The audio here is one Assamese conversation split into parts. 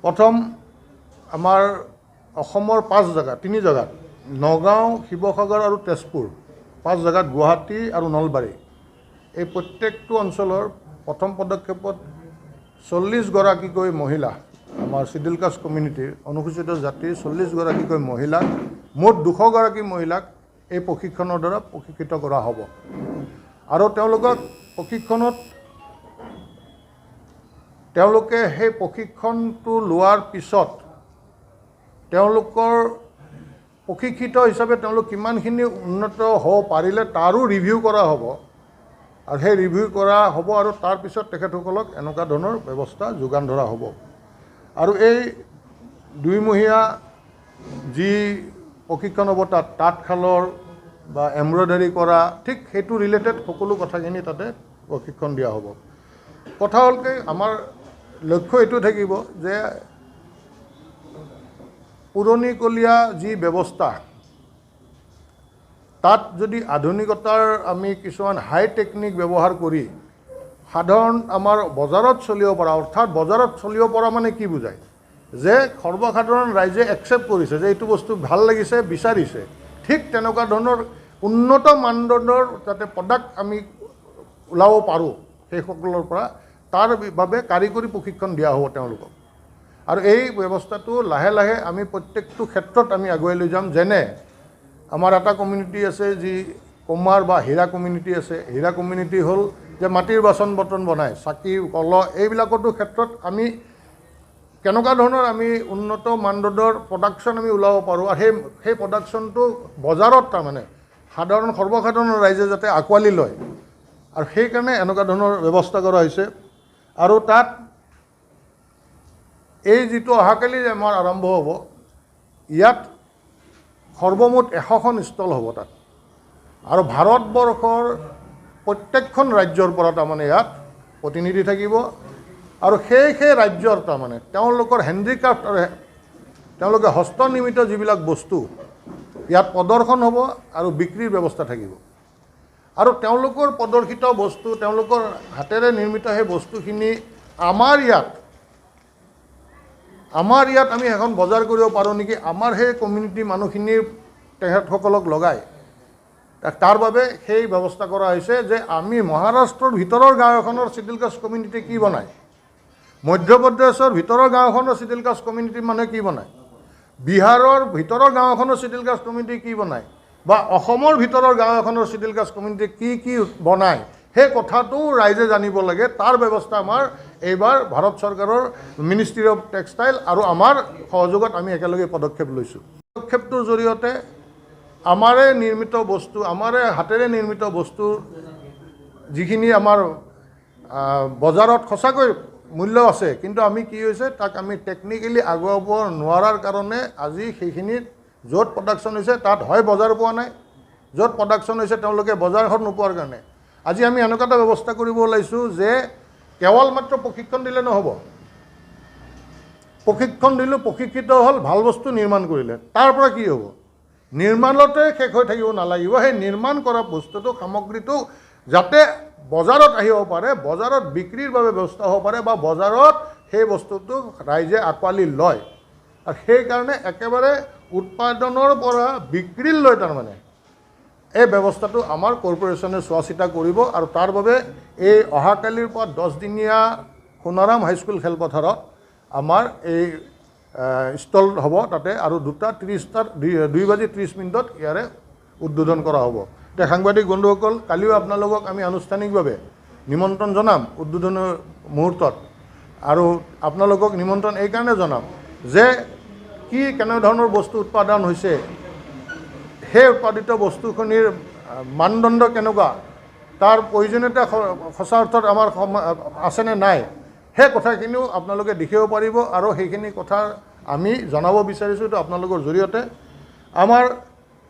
প্ৰথম আমাৰ অসমৰ 3 জেগাত নগাঁও, শিৱসাগৰ আৰু তেজপুৰ 5 জেগাত, গুৱাহাটী আৰু নলবাৰী এই প্ৰত্যেকটো অঞ্চলৰ প্ৰথম পদক্ষেপত 40 গৰাকীকৈ মহিলা আমাৰ শিডিউল কাষ্ট কমিউনিটিৰ অনুসূচিত জাতিৰ 40 গৰাকীকৈ মহিলাক মুঠ 200 গৰাকী মহিলাক এই প্ৰশিক্ষণৰ দ্বাৰা প্ৰশিক্ষিত কৰা হ'ব আৰু তেওঁলোকক প্ৰশিক্ষণত তেওঁলোকে সেই প্ৰশিক্ষণটো লোৱাৰ পিছত তেওঁলোকৰ প্ৰশিক্ষিত হিচাপে তেওঁলোক কিমানখিনি উন্নত হ'ব পাৰিলে তাৰো ৰিভিউ কৰা হ'ব আৰু সেই ৰিভিউ কৰা হ'ব আৰু তাৰ পিছত তেখেতসকলক এনেকুৱা ধৰণৰ ব্যৱস্থা যোগান ধৰা হ'ব আৰু এই 2 মহীয়া যি প্ৰশিক্ষণ হ'ব তাত তাঁতশালৰ বা এমব্ৰইডাৰী কৰা ঠিক সেইটো ৰিলেটেড সকলো কথাখিনি তাতে প্ৰশিক্ষণ দিয়া হ'ব। কথা হ'ল কি আমাৰ লক্ষ্য এইটো থাকিব যে পুৰণিকলীয়া যি ব্যৱস্থা তাত যদি আধুনিকতাৰ আমি কিছুমান হাই টেকনিক ব্যৱহাৰ কৰি সাধাৰণ আমাৰ বজাৰত চলিব পৰা অৰ্থাৎ বজাৰত চলিব পৰা মানে কি বুজায় যে সৰ্বসাধাৰণ ৰাইজে একচেপ্ট কৰিছে যে এইটো বস্তু ভাল লাগিছে বিচাৰিছে ঠিক তেনেকুৱা ধৰণৰ উন্নত মানদণ্ডৰ যাতে প্ৰডাক্ট আমি ওলাব পাৰোঁ সেইসকলৰ পৰা তাৰ বাবে কাৰিকৰী প্ৰশিক্ষণ দিয়া হ'ব তেওঁলোকক আৰু এই ব্যৱস্থাটো লাহে লাহে আমি প্ৰত্যেকটো ক্ষেত্ৰত আমি আগুৱাই লৈ যাম। যেনে আমাৰ এটা কমিউনিটি আছে যি কুমাৰ বা হীৰা কমিউনিটি আছে। হীৰা কমিউনিটি হ'ল যে মাটিৰ বাচন বৰ্তন বনায়, চাকি কলহ এইবিলাকতো ক্ষেত্ৰত আমি কেনেকুৱা ধৰণৰ আমি উন্নত মানদণ্ডৰ প্ৰডাকশ্যন আমি ওলাব পাৰোঁ আৰু সেই প্ৰডাকশ্যনটো বজাৰত তাৰমানে সৰ্বসাধাৰণ ৰাইজে যাতে আঁকোৱালি লয় আৰু সেইকাৰণে এনেকুৱা ধৰণৰ ব্যৱস্থা কৰা হৈছে আৰু তাত এই যিটো অহাকালি আমাৰ আৰম্ভ হ'ব ইয়াত সৰ্বমুঠ 100খন ষ্টল হ'ব তাত আৰু ভাৰতবৰ্ষৰ প্ৰত্যেকখন ৰাজ্যৰ পৰা তাৰমানে ইয়াত প্ৰতিনিধি থাকিব আৰু সেই ৰাজ্যৰ তাৰমানে তেওঁলোকৰ হেণ্ডিক্ৰাফ্ট আৰু তেওঁলোকে হস্তনিৰ্মিত যিবিলাক বস্তু ইয়াত প্ৰদৰ্শন হ'ব আৰু বিক্ৰীৰ ব্যৱস্থা থাকিব আৰু তেওঁলোকৰ প্ৰদৰ্শিত বস্তু তেওঁলোকৰ হাতেৰে নিৰ্মিত সেই বস্তুখিনি আমাৰ ইয়াত আমি এখন বজাৰ কৰিব পাৰোঁ নেকি আমাৰ সেই কমিউনিটি মানুহখিনিৰ তেখেতসকলক লগাই তাৰ বাবে সেই ব্যৱস্থা কৰা হৈছে যে আমি মহাৰাষ্ট্ৰৰ ভিতৰৰ গাঁও এখনৰ শিডিউল কাষ্ট কমিউনিটি কি বনায়, মধ্যপ্ৰদেশৰ ভিতৰৰ গাঁও এখনৰ শিডিউল কাষ্ট কমিউনিটিৰ মানুহে কি বনায়, বিহাৰৰ ভিতৰৰ গাঁও এখনৰ শিডিউল কাষ্ট কমিউনিটি কি বনায় বা অসমৰ ভিতৰৰ গাঁও এখনৰ শিডিউল কাষ্ট কমিউনিটি কি বনায় সেই কথাটো ৰাইজে জানিব লাগে। তাৰ ব্যৱস্থা আমাৰ এইবাৰ ভাৰত চৰকাৰৰ মিনিষ্ট্ৰী অফ টেক্সটাইল আৰু আমাৰ সহযোগত আমি একেলগে পদক্ষেপ লৈছোঁ। পদক্ষেপটোৰ জৰিয়তে আমাৰে নিৰ্মিত বস্তু আমাৰে হাতেৰে নিৰ্মিত বস্তু যিখিনি আমাৰ বজাৰত সঁচাকৈ মূল্য আছে কিন্তু আমি কি হৈছে তাক আমি টেকনিকেলি আগুৱাব নোৱাৰাৰ কাৰণে আজি সেইখিনিত য'ত প্ৰডাকশ্যন হৈছে তাত হয় বজাৰ পোৱা নাই, য'ত প্ৰডাকশ্যন হৈছে তেওঁলোকে বজাৰখন নোপোৱাৰ কাৰণে আজি আমি এনেকুৱা এটা ব্যৱস্থা কৰিব ওলাইছোঁ যে কেৱল মাত্ৰ প্ৰশিক্ষণ দিলে নহ'ব, প্ৰশিক্ষণ দিলোঁ প্ৰশিক্ষিত হ'ল ভাল বস্তু নিৰ্মাণ কৰিলে তাৰ পৰা কি হ'ব নিৰ্মাণতে শেষ হৈ থাকিব নালাগিব সেই নিৰ্মাণ কৰা বস্তুটো সামগ্ৰীটো যাতে বজাৰত আহিব পাৰে, বজাৰত বিক্ৰীৰ বাবে ব্যৱস্থা হ'ব পাৰে বা বজাৰত সেই বস্তুটো ৰাইজে আঁকোৱালি লয় আৰু সেইকাৰণে একেবাৰে উৎপাদনৰ পৰা বিক্ৰীলৈ তাৰমানে এই ব্যৱস্থাটো আমাৰ কৰ্পোৰেশ্যনে চোৱা চিতা কৰিব আৰু তাৰ বাবে এই অহাকালিৰ পৰা 10 দিনীয়া সোণাৰাম হাইস্কুল খেলপথাৰত আমাৰ এই ষ্টল হ'ব তাতে আৰু 2:30 ইয়াৰে উদ্বোধন কৰা হ'ব। এতিয়া সাংবাদিক বন্ধুসকল কালিও আপোনালোকক আমি আনুষ্ঠানিকভাৱে নিমন্ত্ৰণ জনাম উদ্বোধনৰ মুহূৰ্তত আৰু আপোনালোকক নিমন্ত্ৰণ এইকাৰণে জনাম যে কি কেনেধৰণৰ বস্তু উৎপাদন হৈছে সেই উৎপাদিত বস্তুখিনিৰ মানদণ্ড কেনেকুৱা তাৰ প্ৰয়োজনীয়তা সঁচা অৰ্থত আমাৰ আছেনে নাই সেই কথাখিনিও আপোনালোকে দেখিব পাৰিব আৰু সেইখিনি কথা আমি জনাব বিচাৰিছোঁ এইটো আপোনালোকৰ জৰিয়তে। আমাৰ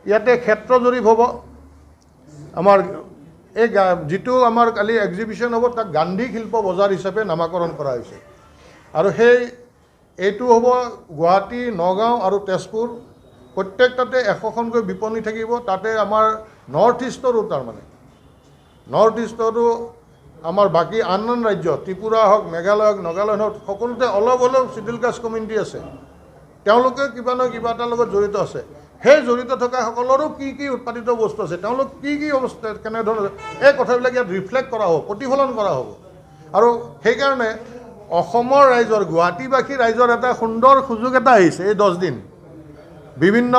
ইয়াতে ক্ষেত্ৰ জৰীপ হ'ব, আমাৰ এই যিটো আমাৰ কালি এক্সিবিশ্যন হ'ব তাক গান্ধী শিল্প বজাৰ হিচাপে নামাকৰণ কৰা হৈছে আৰু এইটো হ'ব গুৱাহাটী, নগাঁও আৰু তেজপুৰ প্ৰত্যেকটাতে 100খনকৈ বিপণী থাকিব। তাতে আমাৰ নৰ্থ ইষ্টৰো তাৰমানে নৰ্থ ইষ্টৰো আমাৰ বাকী আন ৰাজ্য ত্ৰিপুৰা হওক মেঘালয় হওক নাগালেণ্ড হওক সকলোতে অলপ অলপ চিডিউল কাষ্ট কমিউনিটি আছে তেওঁলোকে কিবা নহয় কিবা এটাৰ লগত জড়িত আছে সেই জড়িত থকা সকলৰো কি কি উৎপাদিত বস্তু আছে তেওঁলোক কি কি অৱস্থা কেনেধৰণৰ এই কথাবিলাক ইয়াত ৰিফ্লেক্ট কৰা হ'ব প্ৰতিফলন কৰা হ'ব আৰু সেইকাৰণে অসমৰ ৰাইজৰ গুৱাহাটীবাসী ৰাইজৰ এটা সুন্দৰ সুযোগ এটা আহিছে এই 10 দিন বিভিন্ন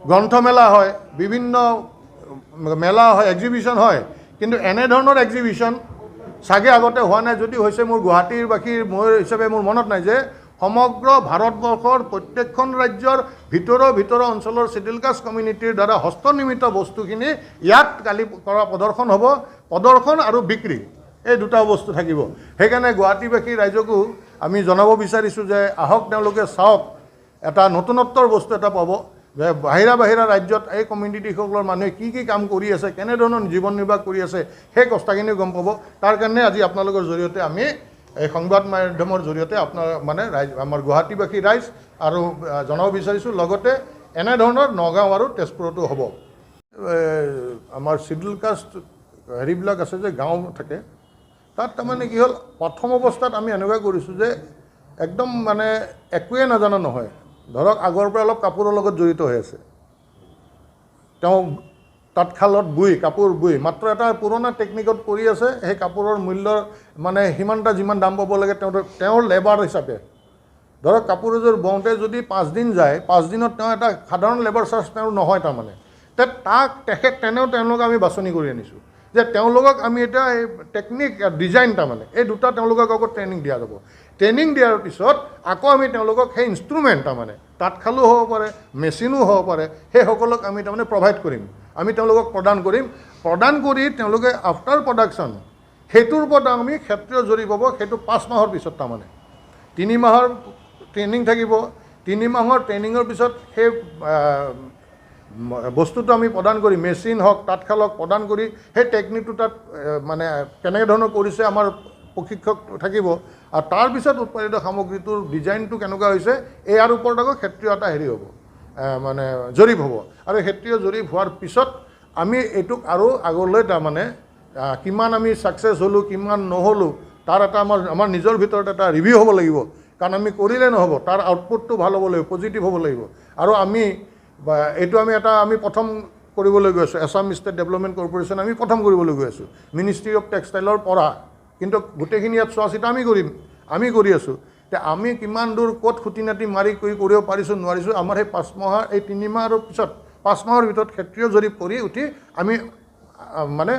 গ্ৰন্থমেলা হয় বিভিন্ন মেলা হয় এক্সিবিশ্যন হয় কিন্তু এনেধৰণৰ এক্সিবিশ্যন চাগে আগতে হোৱা নাই যদি হৈছে মোৰ গুৱাহাটীবাসীৰ মোৰ হিচাপে মোৰ মনত নাই যে সমগ্ৰ ভাৰতবৰ্ষৰ প্ৰত্যেকখন ৰাজ্যৰ ভিতৰ অঞ্চলৰ চিডিউল কাষ্ট কমিউনিটিৰ দ্বাৰা হস্তনিৰ্মিত বস্তুখিনি ইয়াত কালি কৰা প্ৰদৰ্শন হ'ব প্ৰদৰ্শন আৰু বিক্ৰী এই দুটা বস্তু থাকিব সেইকাৰণে গুৱাহাটীবাসী ৰাইজকো আমি জনাব বিচাৰিছোঁ যে আহক তেওঁলোকে চাওক এটা নতুনত্বৰ বস্তু এটা পাব যে বাহিৰা ৰাজ্যত এই কমিউনিটিসকলৰ মানুহে কি কি কাম কৰি আছে কেনেধৰণৰ জীৱন নিৰ্বাহ কৰি আছে সেই কথাখিনি গম পাব তাৰ কাৰণে আজি আপোনালোকৰ জৰিয়তে আমি এই সংবাদ মাধ্যমৰ জৰিয়তে আপোনাৰ মানে ৰাইজ আমাৰ গুৱাহাটীবাসী ৰাইজ আৰু জনাব বিচাৰিছোঁ লগতে এনেধৰণৰ নগাঁও আৰু তেজপুৰতো হ'ব আমাৰ চিডিউল কাষ্ট হেৰিবিলাক আছে যে গাঁও থাকে তাত তাৰমানে কি হ'ল প্ৰথম অৱস্থাত আমি এনেকুৱা কৰিছোঁ যে একদম মানে একোৱে নাজানা নহয় ধৰক আগৰ পৰা অলপ কাপোৰৰ লগত জড়িত হৈ আছে তেওঁ তাঁতশালত কাপোৰ বুই মাত্ৰ এটা পুৰণা টেকনিকত কৰি আছে সেই কাপোৰৰ মূল্য মানে সিমানটা যিমান দাম পাব লাগে তেওঁৰ লেবাৰ হিচাপে ধৰক কাপোৰ এযোৰ বওঁতে যদি 5 দিন যায় 5 দিনত তেওঁ এটা সাধাৰণ লেবাৰ চাৰ্জ তেওঁ নহয় তাৰমানে তেওঁলোকক আমি বাছনি কৰি আনিছোঁ যে তেওঁলোকক আমি এটা এই টেকনিক ডিজাইন তাৰমানে এই দুটা তেওঁলোকক আকৌ ট্ৰেইনিং দিয়া যাব ট্ৰেইনিং দিয়াৰ পিছত আকৌ আমি তেওঁলোকক সেই ইনষ্ট্ৰুমেণ্ট তাৰমানে তাঁতশালো হ'ব পাৰে মেচিনো হ'ব পাৰে সেইসকলক আমি তাৰমানে প্ৰভাইড কৰিম আমি তেওঁলোকক প্ৰদান কৰি তেওঁলোকে আফটাৰ প্ৰডাকশ্যন সেইটোৰ ওপৰত আমি ক্ষেত্ৰীয় জৰীপ হ'ব সেইটো 5 মাহৰ পিছত তাৰমানে 3 মাহৰ ট্ৰেইনিং থাকিব 3 মাহৰ ট্ৰেইনিঙৰ পিছত সেই বস্তুটো আমি প্ৰদান কৰি মেচিন হওক তাঁতশাল হওক প্ৰদান কৰি সেই টেকনিকটো তাত মানে কেনেকৈ ধৰণৰ কৰিছে আমাৰ প্ৰশিক্ষক থাকিব আৰু তাৰপিছত উৎপাদিত সামগ্ৰীটোৰ ডিজাইনটো কেনেকুৱা হৈছে ইয়াৰ ওপৰত আকৌ ক্ষেত্ৰীয় এটা হেৰি হ'ব মানে জৰীপ হ'ব আৰু ক্ষেত্ৰীয় জৰীপ হোৱাৰ পিছত আমি এইটোক আৰু আগলৈ তাৰমানে কিমান আমি ছাকচেছ হ'লোঁ কিমান নহ'লোঁ তাৰ এটা আমাৰ নিজৰ ভিতৰত এটা ৰিভিউ হ'ব লাগিব কাৰণ আমি কৰিলে নহ'ব তাৰ আউটপুটটো ভাল হ'ব লাগিব পজিটিভ হ'ব লাগিব আৰু এইটো আমি প্ৰথম কৰিবলৈ গৈ আছোঁ আছাম ষ্টেট ডেভেলপমেণ্ট কৰ্প'ৰেশ্যন আমি প্ৰথম কৰিবলৈ গৈ আছোঁ মিনিষ্ট্ৰী অফ টেক্সটাইলৰ পৰা কিন্তু গোটেইখিনি ইয়াত চোৱা চিতা আমি কৰি আছোঁ তে আমি কিমান দূৰ ক'ত খুটি নাটি মাৰি কৰিব পাৰিছোঁ নোৱাৰিছোঁ আমাৰ সেই 5 মাহৰ এই 3 মাহৰ পিছত 5 মাহৰ ভিতৰত ক্ষেত্ৰীয় জৰীপ কৰি উঠি আমি মানে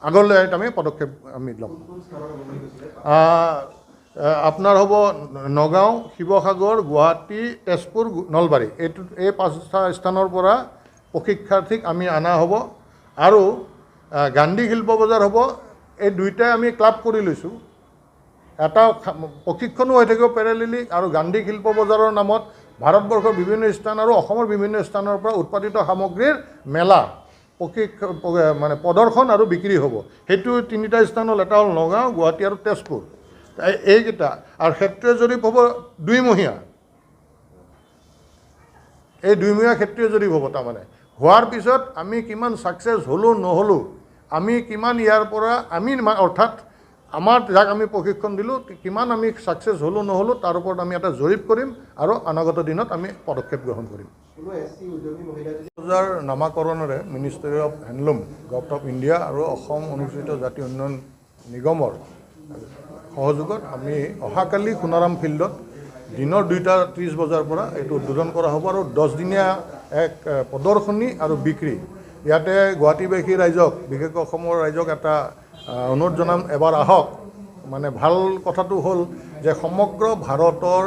আগলৈ আমি পদক্ষেপ আমি ল'ম আপোনাৰ হ'ব নগাঁও শিৱসাগৰ গুৱাহাটী তেজপুৰ নলবাৰী এই 5টা স্থানৰ পৰা প্ৰশিক্ষাৰ্থীক আমি অনা হ'ব আৰু গান্ধী শিল্প বজাৰ হ'ব এই দুইটাই আমি ক্লাব কৰি লৈছোঁ এটা প্ৰশিক্ষণো হৈ থাকিব পেৰেলেলি আৰু গান্ধী শিল্প বজাৰৰ নামত ভাৰতবৰ্ষৰ বিভিন্ন স্থান আৰু অসমৰ বিভিন্ন স্থানৰ পৰা উৎপাদিত সামগ্ৰীৰ মেলা মানে প্ৰদৰ্শন আৰু বিক্ৰী হ'ব সেইটো 3টা স্থান হ'ল এটা হ'ল নগাঁও গুৱাহাটী আৰু তেজপুৰ এইকেইটা আৰু ক্ষেত্ৰীয় জৰীপ হ'ব 2 মহীয়া এই 2 মহীয়া ক্ষেত্ৰীয় জৰীপ হ'ব তাৰমানে হোৱাৰ পিছত আমি কিমান ছাকচেছ হ'লোঁ নহ'লোঁ আমি কিমান ইয়াৰ পৰা আমি অৰ্থাৎ আমাৰ যাক আমি প্ৰশিক্ষণ দিলোঁ কিমান আমি ছাকচেছ হ'লোঁ নহ'লোঁ তাৰ ওপৰত আমি এটা জৰীপ কৰিম আৰু অনাগত দিনত আমি পদক্ষেপ গ্ৰহণ কৰিম বজাৰ নামাকৰণেৰে ministry of handloom government of India আৰু অসম অনুসূচিত জাতি উন্নয়ন নিগমৰ সহযোগত আমি অহাকালি সোণাৰাম ফিল্ডত দিনৰ 2:30 বজাৰ পৰা এইটো উদ্বোধন কৰা হ'ব আৰু 10 দিনীয়া এক প্ৰদৰ্শনী আৰু বিক্ৰী ইয়াতে গুৱাহাটীবাসী ৰাইজক বিশেষকৈ অসমৰ ৰাইজক এটা অনুৰোধ জনাম এবাৰ আহক মানে ভাল কথাটো হ'ল যে সমগ্ৰ ভাৰতৰ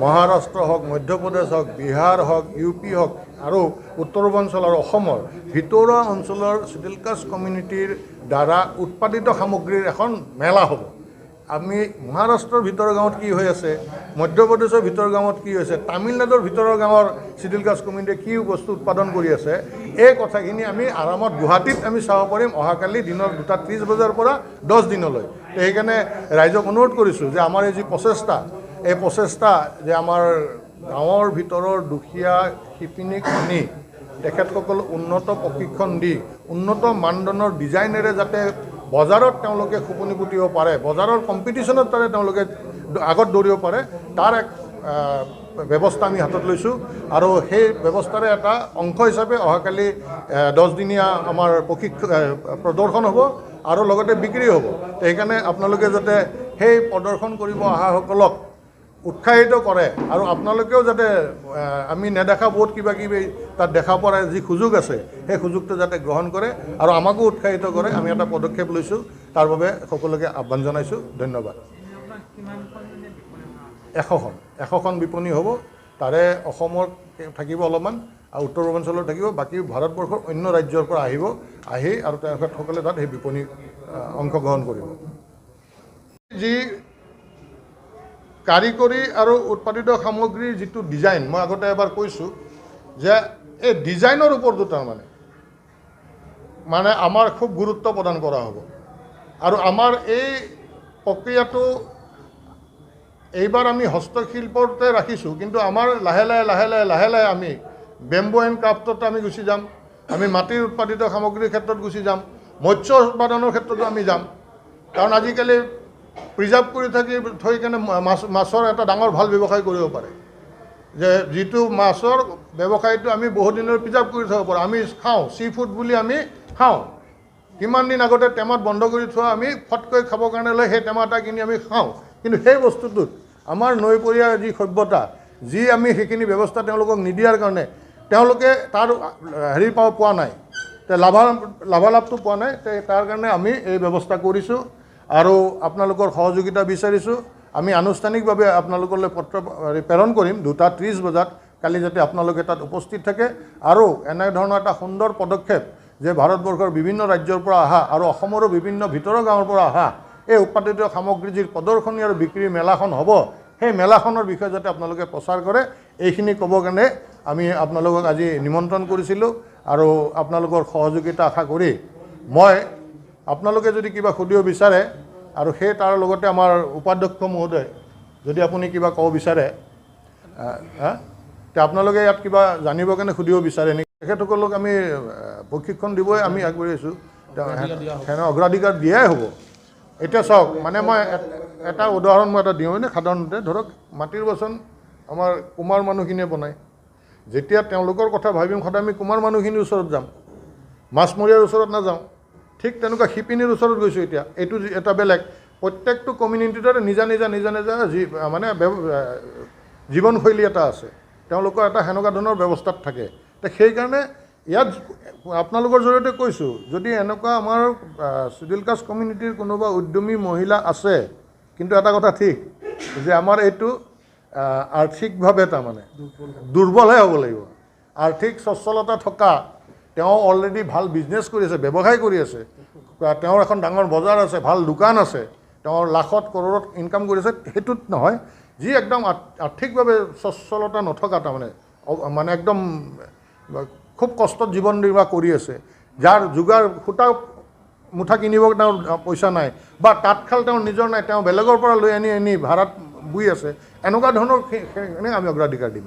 মহাৰাষ্ট্ৰ হওক মধ্যপ্ৰদেশ হওক বিহাৰ হওক UP হওক আৰু উত্তৰ পূৰ্বাঞ্চল আৰু অসমৰ ভিতৰুৱা অঞ্চলৰ চিডিউল কাষ্ট কমিউনিটিৰ দ্বাৰা উৎপাদিত সামগ্ৰীৰ এখন মেলা হ'ব আমি মহাৰাষ্ট্ৰৰ ভিতৰৰ গাঁৱত কি হৈ আছে মধ্যপ্ৰদেশৰ ভিতৰৰ গাঁৱত কি হৈছে তামিলনাডুৰ ভিতৰৰ গাঁৱৰ চিডিউল কাষ্ট কমিউনিটিয়ে কি বস্তু উৎপাদন কৰি আছে এই কথাখিনি আমি আৰামত গুৱাহাটীত আমি চাব পাৰিম অহাকালি দিনৰ 2:30 বজাৰ পৰা 10 দিনলৈ সেইকাৰণে ৰাইজক অনুৰোধ কৰিছোঁ যে আমাৰ এই যি প্ৰচেষ্টা যে আমাৰ গাঁৱৰ ভিতৰৰ দুখীয়া শিপিনীক আনি তেখেতসকল উন্নত প্ৰশিক্ষণ দি উন্নত মানদণ্ডৰ ডিজাইনেৰে যাতে বজাৰত তেওঁলোকে খোপনি পুতিব পাৰে, বজাৰৰ কম্পিটিশ্যনত তাৰে তেওঁলোকে আগত দৌৰিব পাৰে, তাৰ এক ব্যৱস্থা আমি হাতত লৈছোঁ। আৰু সেই ব্যৱস্থাৰে এটা অংশ হিচাপে অহাকালি 10 দিনীয়া আমাৰ প্ৰদৰ্শন হ'ব আৰু লগতে বিক্ৰী হ'ব। সেইকাৰণে আপোনালোকে যাতে সেই প্ৰদৰ্শন কৰিব অহাসকলক উৎসাহিত কৰে আৰু আপোনালোকেও যাতে আমি নেদেখা বহুত কিবা কিবি তাত দেখা পোৱাৰ যি সুযোগ আছে সেই সুযোগটো যাতে গ্ৰহণ কৰে আৰু আমাকো উৎসাহিত কৰে। আমি এটা পদক্ষেপ লৈছোঁ, তাৰ বাবে সকলোকে আহ্বান জনাইছোঁ। ধন্যবাদ। 100খন বিপণী হ'ব। তাৰে অসমৰ থাকিব অলপমান আৰু উত্তৰ পূৰ্বাঞ্চলৰ থাকিব, বাকী ভাৰতবৰ্ষৰ অন্য ৰাজ্যৰ পৰা আহি আৰু তেখেতসকলে তাত সেই বিপণী অংশগ্ৰহণ কৰিব। যি কাৰিকৰী আৰু উৎপাদিত সামগ্ৰীৰ যিটো ডিজাইন, মই আগতে এবাৰ কৈছোঁ যে এই ডিজাইনৰ ওপৰতো তাৰমানে আমাৰ খুব গুৰুত্ব প্ৰদান কৰা হ'ব। আৰু আমাৰ এই প্ৰক্ৰিয়াটো এইবাৰ আমি হস্তশিল্পতে ৰাখিছোঁ, কিন্তু আমাৰ লাহে লাহে আমি বেম্বো এণ্ড ক্ৰাফ্টত আমি গুচি যাম, আমি মাটিৰ উৎপাদিত সামগ্ৰীৰ ক্ষেত্ৰত গুচি যাম, মৎস্য উৎপাদনৰ ক্ষেত্ৰতো আমি যাম। কাৰণ আজিকালি প্ৰিজাৰ্ভ কৰি থৈ কেনে মাছৰ এটা ডাঙৰ ভাল ব্যৱসায় কৰিব পাৰে, যে যিটো মাছৰ ব্যৱসায়টো আমি বহুত দিনৰ প্ৰিজাৰ্ভ কৰি থ'ব পাৰোঁ। আমি খাওঁ, চি ফুড বুলি আমি খাওঁ, কিমান দিন আগতে টেমাত বন্ধ কৰি থোৱা আমি ফটকৈ খাবৰ কাৰণে লৈ সেই টেমা এটা কিনি আমি খাওঁ। কিন্তু সেই বস্তুটোত আমাৰ নৈপৰীয়া যি সভ্যতা, যি আমি সেইখিনি ব্যৱস্থা তেওঁলোকক নিদিয়াৰ কাৰণে তেওঁলোকে তাৰ পোৱা নাই, লাভালাভটো পোৱা নাই। তাৰ কাৰণে আমি এই ব্যৱস্থা কৰিছোঁ আৰু আপোনালোকৰ সহযোগিতা বিচাৰিছোঁ। আমি আনুষ্ঠানিকভাৱে আপোনালোকলৈ পত্ৰ প্ৰেৰণ কৰিম 2:30 বজাত, কালি যাতে আপোনালোকে তাত উপস্থিত থাকে। আৰু এনেধৰণৰ এটা সুন্দৰ পদক্ষেপ যে ভাৰতবৰ্ষৰ বিভিন্ন ৰাজ্যৰ পৰা অহা আৰু অসমৰো বিভিন্ন ভিতৰৰ গাঁৱৰ পৰা অহা এই উৎপাদিত সামগ্ৰী যি প্ৰদৰ্শনী আৰু বিক্ৰী মেলাখন হ'ব, সেই মেলাখনৰ বিষয়ে যাতে আপোনালোকে প্ৰচাৰ কৰে, এইখিনি ক'বৰ কাৰণে আমি আপোনালোকক আজি নিমন্ত্ৰণ কৰিছিলোঁ। আৰু আপোনালোকৰ সহযোগিতা আশা কৰি মই আপোনালোকে যদি কিবা সুধিব বিচাৰে আৰু সেই তাৰ লগতে আমাৰ উপাধ্যক্ষ মহোদয় যদি আপুনি কিবা ক'ব বিচাৰে, তে আপোনালোকে ইয়াত কিবা জানিবৰ কাৰণে সুধিব বিচাৰে নেকি? তেখেতসকলক আমি প্ৰশিক্ষণ দিবই আমি আগবাঢ়ি আছোঁ, অগ্ৰাধিকাৰ দিয়াই হ'ব। এতিয়া চাওক, মই এটা উদাহৰণ মই এটা দিওঁ। সাধাৰণতে ধৰক মাটিৰ বাচন আমাৰ কুমাৰ মানুহখিনিয়ে বনায়। যেতিয়া তেওঁলোকৰ কথা ভাবিম সদায় আমি কুমাৰ মানুহখিনিৰ ওচৰত যাম, মাছমৰীয়াৰ ওচৰত নাযাওঁ। ঠিক তেনেকুৱা শিপিনীৰ ওচৰত গৈছোঁ। এতিয়া এইটো এটা বেলেগ, প্ৰত্যেকটো কমিউনিটিতে নিজা জীৱনশৈলী এটা আছে, তেওঁলোকৰ এটা সেনেকুৱা ধৰণৰ ব্যৱস্থাত থাকে। সেইকাৰণে ইয়াত আপোনালোকৰ জৰিয়তে কৈছোঁ, যদি এনেকুৱা আমাৰ চিডিউল কাষ্ট কমিউনিটিৰ কোনোবা উদ্যমী মহিলা আছে, কিন্তু এটা কথা ঠিক যে আমাৰ এইটো আৰ্থিকভাৱে দুৰ্বলহে হ'ব লাগিব। আৰ্থিক সচ্ছলতা থকা, তেওঁ অলৰেডি ভাল বিজনেছ কৰি আছে, ব্যৱসায় কৰি আছে, তেওঁৰ এখন ডাঙৰ বজাৰ আছে, ভাল দোকান আছে, তেওঁৰ লাখত কৰোৰত ইনকাম কৰি আছে, সেইটোত নহয়। যি একদম আৰ্থিকভাৱে সচ্ছলতা নথকা, একদম খুব কষ্টত জীৱন নিৰ্বাহ কৰি আছে, যাৰ যোগাৰ সূতা মুঠা কিনিব তেওঁৰ পইচা নাই, বা তাঁতশাল তেওঁৰ নিজৰ নাই, তেওঁ বেলেগৰ পৰা লৈ আনি ভাড়াত বৈ আছে, এনেকুৱা ধৰণৰ আমি অগ্ৰাধিকাৰ দিম।